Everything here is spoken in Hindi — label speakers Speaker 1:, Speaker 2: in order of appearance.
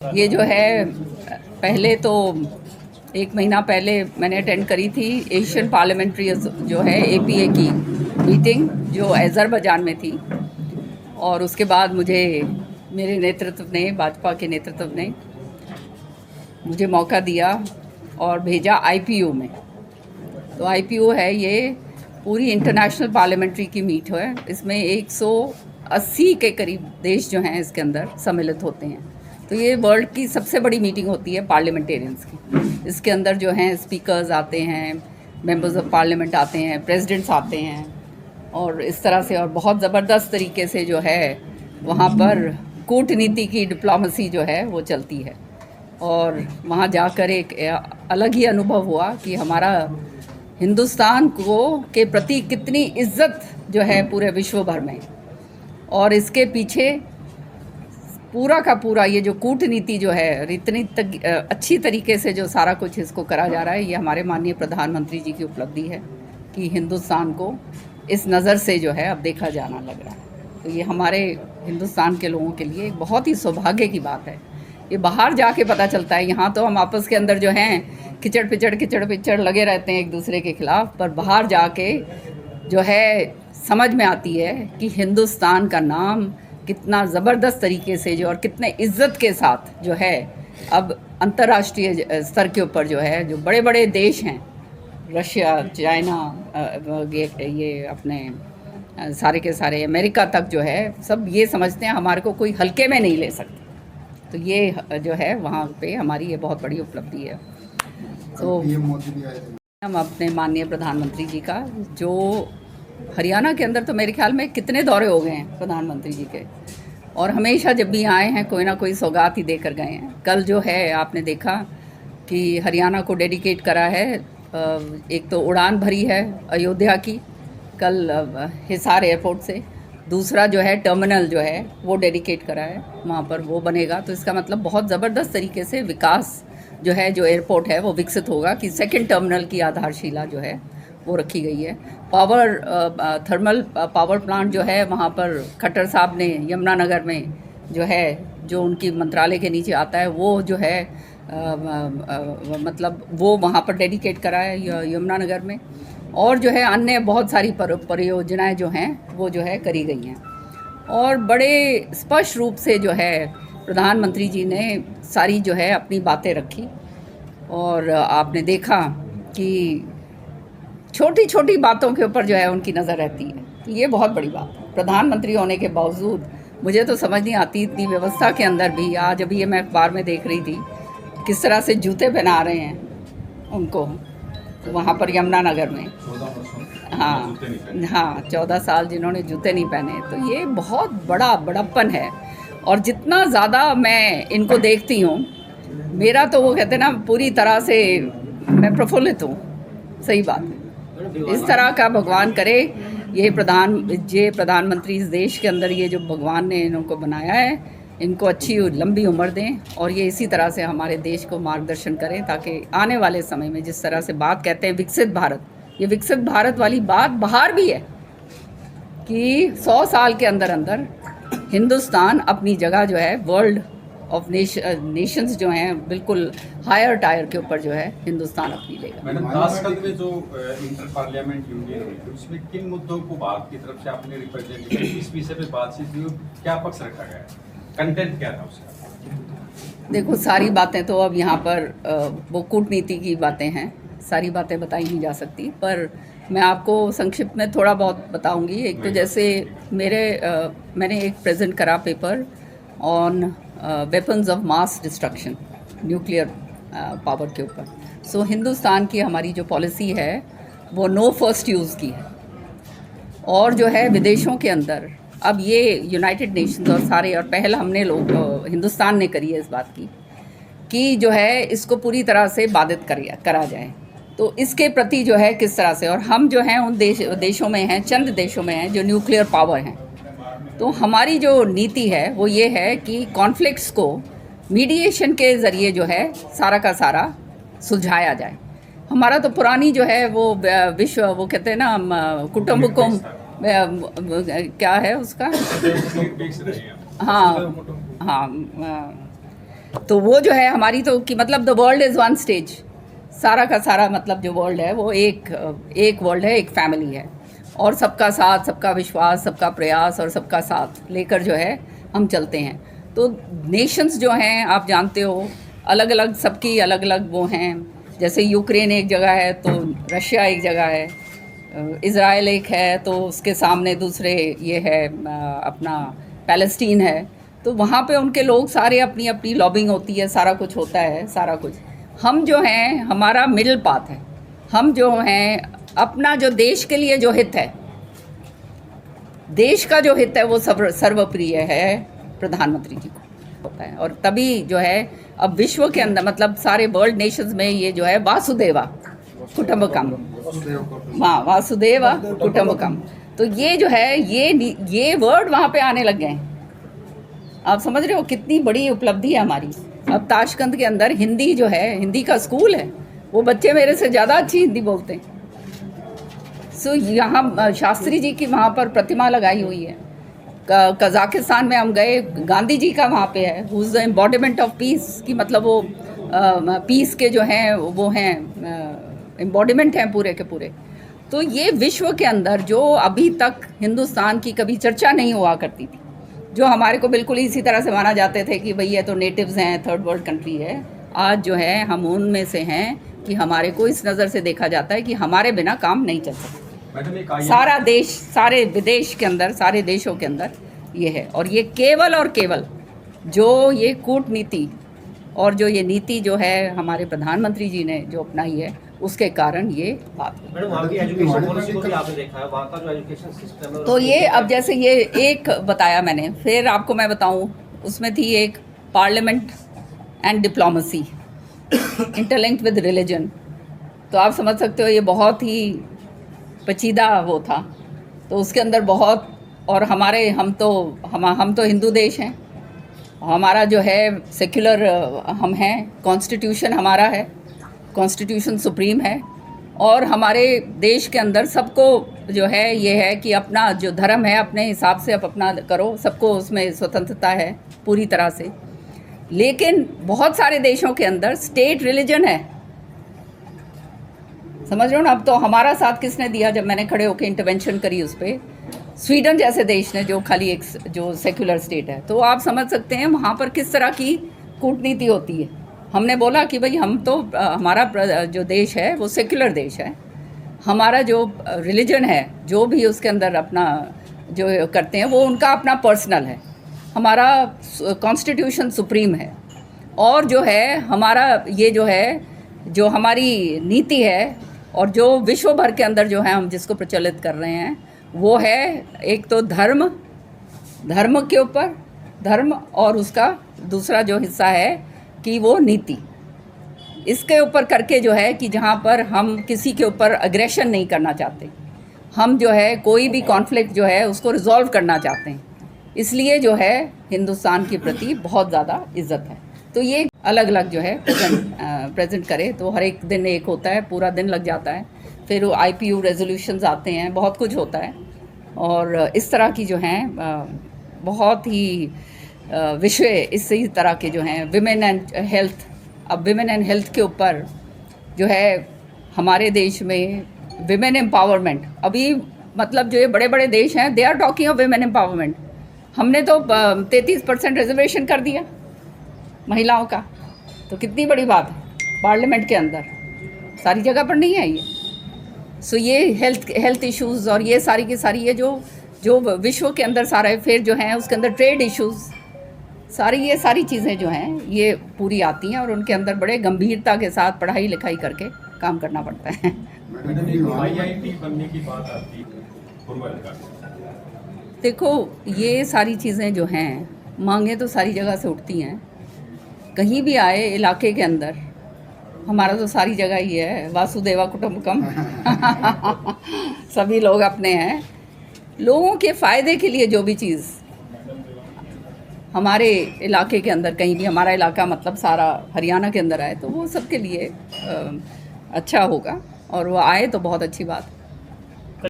Speaker 1: ये जो है पहले तो एक महीना पहले मैंने अटेंड करी थी एशियन पार्लियामेंट्री जो है एपीए की मीटिंग जो अज़रबैजान में थी। और उसके बाद मुझे मेरे नेतृत्व ने, भाजपा के नेतृत्व ने मुझे मौका दिया और भेजा आईपीयू में। तो आईपीयू है ये पूरी इंटरनेशनल पार्लियामेंट्री की मीट है। इसमें 180 के करीब देश जो हैं इसके अंदर सम्मिलित होते हैं। तो ये वर्ल्ड की सबसे बड़ी मीटिंग होती है पार्लियामेंटेरियंस की। इसके अंदर जो हैं स्पीकर्स आते हैं, मेंबर्स ऑफ पार्लियामेंट आते हैं, प्रेसिडेंट्स आते हैं, और इस तरह से और बहुत ज़बरदस्त तरीके से जो है वहाँ पर कूटनीति की डिप्लोमेसी जो है वो चलती है। और वहाँ जाकर एक अलग ही अनुभव हुआ कि हमारा हिंदुस्तान को के प्रति कितनी इज्जत जो है पूरे विश्व भर में, और इसके पीछे पूरा का पूरा ये जो कूटनीति जो है इतनी अच्छी तरीके से जो सारा कुछ इसको करा जा रहा है, ये हमारे माननीय प्रधानमंत्री जी की उपलब्धि है कि हिंदुस्तान को इस नज़र से जो है अब देखा जाना लग रहा है। तो ये हमारे हिंदुस्तान के लोगों के लिए एक बहुत ही सौभाग्य की बात है। ये बाहर जाके पता चलता है, यहाँ तो हम आपस के अंदर जो हैं किचड़ पिचड़ लगे रहते हैं एक दूसरे के खिलाफ, पर बाहर जाके जो है समझ में आती है कि हिंदुस्तान का नाम कितना ज़बरदस्त तरीके से जो और कितने इज्जत के साथ जो है अब अंतर्राष्ट्रीय स्तर के ऊपर जो है जो बड़े बड़े देश हैं, रशिया, चाइना, ये अपने सारे के सारे अमेरिका तक जो है सब ये समझते हैं हमारे को कोई हल्के में नहीं ले सकते। तो ये जो है वहाँ पे हमारी ये बहुत बड़ी उपलब्धि है। तो हम अपने माननीय प्रधानमंत्री जी का, जो हरियाणा के अंदर तो मेरे ख्याल में कितने दौरे हो गए हैं प्रधानमंत्री जी के, और हमेशा जब भी आए हैं कोई ना कोई सौगात ही दे कर गए हैं। कल जो है आपने देखा कि हरियाणा को डेडिकेट करा है, एक तो उड़ान भरी है अयोध्या की कल हिसार एयरपोर्ट से, दूसरा जो है टर्मिनल जो है वो डेडिकेट करा है, वहाँ पर वो बनेगा। तो इसका मतलब बहुत ज़बरदस्त तरीके से विकास जो है, जो एयरपोर्ट है वो विकसित होगा कि सेकंड टर्मिनल की आधारशिला जो है वो रखी गई है। थर्मल पावर प्लांट जो है वहाँ पर खट्टर साहब ने यमुनानगर में जो है, जो उनकी मंत्रालय के नीचे आता है, वो जो है मतलब वो वहाँ पर डेडिकेट करा है यमुनानगर में। और जो है अन्य बहुत सारी परियोजनाएं जो हैं वो जो है करी गई हैं। और बड़े स्पष्ट रूप से जो है प्रधानमंत्री जी ने सारी जो है अपनी बातें रखी, और आपने देखा कि छोटी छोटी बातों के ऊपर जो है उनकी नज़र रहती है। तो ये बहुत बड़ी बात है। प्रधानमंत्री होने के बावजूद मुझे तो समझ नहीं आती इतनी व्यवस्था के अंदर भी। आज अभी ये मैं अखबार में देख रही थी किस तरह से जूते पहना रहे हैं उनको वहाँ पर यमुनानगर में। हाँ हाँ, 14 साल जिन्होंने जूते नहीं पहने। तो ये बहुत बड़ा बड़प्पन है। और जितना ज़्यादा मैं इनको देखती हूँ, मेरा तो वो कहते हैं ना पूरी तरह से मैं प्रफुल्लित हूँ। सही बात है। इस तरह का भगवान करे ये प्रधानमंत्री इस देश के अंदर, ये जो भगवान ने इनको बनाया है, इनको अच्छी लंबी उम्र दें, और ये इसी तरह से हमारे देश को मार्गदर्शन करें, ताकि आने वाले समय में जिस तरह से बात कहते हैं विकसित भारत, ये विकसित भारत वाली बात बाहर भी है कि 100 साल के अंदर अंदर हिंदुस्तान अपनी जगह जो है वर्ल्ड ऑफ नेशंस जो हैं बिल्कुल हायर टायर के ऊपर जो है हिंदुस्तान अपनी लेगा।
Speaker 2: मैडम, खासकर में जो इंटर पार्लियामेंट यूनियन हुई उसमें किन मुद्दों को भारत की तरफ से आपने रिप्रेजेंट किया, किस विषय पे बातचीत हुई, क्या पक्ष रखा गया, कंटेंट क्या था उसका?
Speaker 1: देखो, सारी बातें तो अब यहाँ पर वो कूटनीति की बातें हैं, सारी बातें बताई नहीं जा सकती, पर मैं आपको संक्षिप्त में थोड़ा बहुत बताऊंगी। एक तो जैसे मैंने एक प्रेजेंट करा paper on weapons of mass destruction, nuclear power के ऊपर। सो हिंदुस्तान की हमारी जो पॉलिसी है वो नो फर्स्ट यूज़ की है, और जो है विदेशों के अंदर अब ये यूनाइटेड नेशंस और सारे, और पहल हमने हिंदुस्तान ने करी है इस बात की कि जो है इसको पूरी तरह से बाधित करा जाए। तो इसके प्रति जो है किस तरह से, और हम जो हैं उन देशों में हैं, चंद देशों में हैं जो न्यूक्लियर पावर हैं। तो हमारी जो नीति है वो ये है कि कॉन्फ्लिक्ट्स को मीडिएशन के ज़रिए जो है सारा का सारा सुलझाया जाए। हमारा तो पुरानी जो है वो विश्व, वो कहते हैं ना कुटुंबकम, क्या है उसका, हाँ हाँ, तो वो जो है हमारी तो कि मतलब the world is one stage, सारा का सारा मतलब जो वर्ल्ड है वो एक वर्ल्ड है, एक फैमिली है, और सबका साथ, सबका विश्वास, सबका प्रयास और सबका साथ लेकर जो है हम चलते हैं। तो नेशंस जो हैं आप जानते हो, अलग अलग सबकी अलग अलग वो हैं, जैसे यूक्रेन एक जगह है तो रशिया एक जगह है, इज़राइल एक है तो उसके सामने दूसरे ये है अपना पैलेस्टीन है। तो वहाँ पे उनके लोग सारे अपनी अपनी लॉबिंग होती है, सारा कुछ होता है, सारा कुछ। हम जो हैं हमारा मिडिल पाथ है, हम जो हैं अपना जो देश के लिए जो हित है, देश का जो हित है वो सर्वप्रिय है प्रधानमंत्री जी को होता है। और तभी जो है अब विश्व के अंदर मतलब सारे वर्ल्ड नेशंस में ये जो है वासुदेवा कुटुंबकम, हाँ वासुदेवा कुटुंबकम, तो ये जो है ये वर्ड वहाँ पे आने लग गए हैं। आप समझ रहे हो कितनी बड़ी उपलब्धि है हमारी। अब ताशकंद के अंदर हिंदी जो है, हिंदी का स्कूल है, वो बच्चे मेरे से ज़्यादा अच्छी हिंदी बोलते हैं। सो यहाँ शास्त्री जी की वहाँ पर प्रतिमा लगाई हुई है। कजाकिस्तान में हम गए, गांधी जी का वहाँ पे है, who is the embodiment of peace, की मतलब वो पीस के जो हैं वो हैं एम्बॉडीमेंट हैं पूरे के पूरे। तो ये विश्व के अंदर जो अभी तक हिंदुस्तान की कभी चर्चा नहीं हुआ करती थी, जो हमारे को बिल्कुल इसी तरह से माना जाते थे कि भाई ये तो नेटिव्स हैं, थर्ड वर्ल्ड कंट्री है, आज जो है हम उनमें से हैं कि हमारे को इस नज़र से देखा जाता है कि हमारे बिना काम नहीं चल सकता। सारा देश, सारे विदेश के अंदर, सारे देशों के अंदर ये है। और ये केवल और केवल जो ये कूटनीति और जो ये नीति जो है हमारे प्रधानमंत्री जी ने जो अपनाई है, उसके कारण ये बात है।
Speaker 3: मैडम वहाँ की एजुकेशन पॉलिसी को भी आपने देखा है, वहाँ का जो एजुकेशन सिस्टम है,
Speaker 1: तो ये अब जैसे ये एक बताया मैंने, फिर आपको मैं बताऊं, उसमें थी एक parliament and diplomacy interlinked with religion. तो आप समझ सकते हो ये बहुत ही पेचीदा वो था। तो उसके अंदर बहुत, और हमारे हम तो हिंदू देश हैं, हमारा जो है सेक्युलर हम हैं, कॉन्स्टिट्यूशन हमारा है, कॉन्स्टिट्यूशन सुप्रीम है, और हमारे देश के अंदर सबको जो है ये है कि अपना जो धर्म है अपने हिसाब से आप अपना करो, सबको उसमें स्वतंत्रता है पूरी तरह से। लेकिन बहुत सारे देशों के अंदर स्टेट रिलीजन है, समझ रहे हो ना। अब तो हमारा साथ किसने दिया जब मैंने खड़े होकर इंटरवेंशन करी उस पर, स्वीडन जैसे देश ने, जो खाली एक जो सेक्युलर स्टेट है। तो आप समझ सकते हैं वहाँ पर किस तरह की कूटनीति होती है। हमने बोला कि भाई हम तो हमारा जो देश है वो सेक्युलर देश है, हमारा जो रिलीजन है जो भी उसके अंदर अपना जो करते हैं वो उनका अपना पर्सनल है, हमारा कॉन्स्टिट्यूशन सुप्रीम है, और जो है हमारा ये जो है जो हमारी नीति है और जो विश्व भर के अंदर जो है हम जिसको प्रचलित कर रहे हैं वो है एक तो धर्म के ऊपर धर्म, और उसका दूसरा जो हिस्सा है कि वो नीति, इसके ऊपर करके जो है कि जहाँ पर हम किसी के ऊपर अग्रेशन नहीं करना चाहते, हम जो है कोई भी कॉन्फ्लिक्ट जो है उसको रिजॉल्व करना चाहते हैं, इसलिए जो है हिंदुस्तान के प्रति बहुत ज़्यादा इज्जत है। तो ये अलग अलग जो है प्रेजेंट करे, तो हर एक दिन एक होता है, पूरा दिन लग जाता है, फिर वो IPU रेजोल्यूशंस आते हैं, बहुत कुछ होता है। और इस तरह की जो हैं बहुत ही विषय इसी तरह के जो हैं विमेन एंड हेल्थ। अब विमेन एंड हेल्थ के ऊपर जो है हमारे देश में विमेन एम्पावरमेंट, अभी मतलब जो ये बड़े बड़े देश हैं they are talking of women empowerment. हमने तो 33% रिजर्वेशन कर दिया महिलाओं का, तो कितनी बड़ी बात है। पार्लियामेंट के अंदर सारी जगह पर नहीं है ये। सो ये हेल्थ इश्यूज़ और ये सारी की सारी ये जो विश्व के अंदर सारा है, फिर जो है उसके अंदर ट्रेड इश्यूज़, ये सारी चीज़ें जो हैं ये पूरी आती हैं, और उनके अंदर बड़े गंभीरता के साथ पढ़ाई लिखाई करके काम करना पड़ता है।
Speaker 2: IIT बनने की बात आती है,
Speaker 1: देखो ये सारी चीज़ें जो हैं मांगे तो सारी जगह से उठती हैं, कहीं भी आए इलाके के अंदर, हमारा तो सारी जगह ही है वासुदेवा कुटुंबकम सभी लोग अपने हैं। लोगों के फ़ायदे के लिए जो भी चीज़ हमारे इलाके के अंदर, कहीं भी हमारा इलाका मतलब सारा हरियाणा के अंदर आए तो वो सबके लिए अच्छा होगा, और वो आए तो बहुत अच्छी बात है।